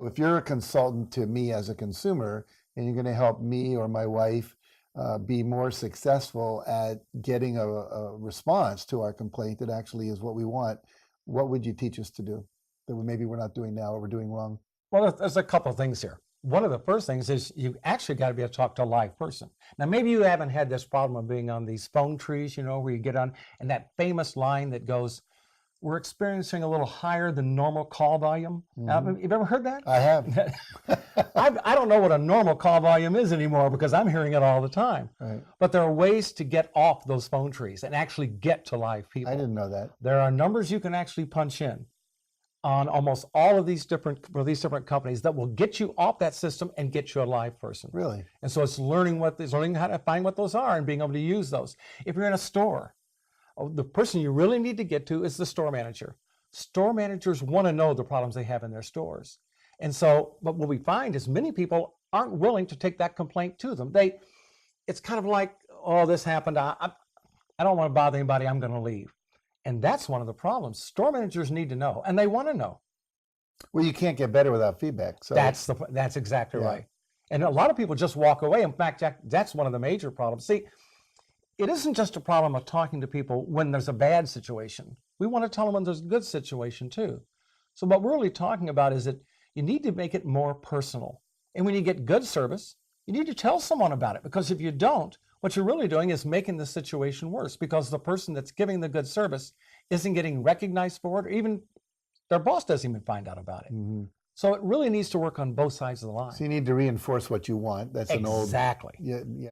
If you're a consultant to me as a consumer and you're going to help me or my wife be more successful at getting a response to our complaint that actually is what we want, what would you teach us to do that maybe we're not doing now or we're doing wrong? Well, there's a couple of things here. One of the first things is you actually got to be able to talk to a live person. Now, maybe you haven't had this problem of being on these phone trees, where you get on, and that famous line that goes, "We're experiencing a little higher than normal call volume." You've ever heard that? I have. I don't know what a normal call volume is anymore because I'm hearing it all the time. Right. But there are ways to get off those phone trees and actually get to live people. I didn't know that. There are numbers you can actually punch in on almost all of these different companies that will get you off that system and get you a live person. Really? And so it's learning how to find what those are and being able to use those. If you're in a store, the person you really need to get to is the store manager. Store managers want to know the problems they have in their stores. And so, but what we find is many people aren't willing to take that complaint to them. It's kind of like, oh, this happened. I don't want to bother anybody. I'm going to leave. And that's one of the problems. Store managers need to know, and they want to know. Well, you can't get better without feedback. So That's exactly right. And a lot of people just walk away. In fact, Jack, that's one of the major problems. See, it isn't just a problem of talking to people when there's a bad situation. We want to tell them when there's a good situation too. So what we're really talking about is that you need to make it more personal. And when you get good service, you need to tell someone about it, because if you don't, what you're really doing is making the situation worse, because the person that's giving the good service isn't getting recognized for it, or even their boss doesn't even find out about it. Mm-hmm. So it really needs to work on both sides of the line. So you need to reinforce what you want. That's exactly. Yeah.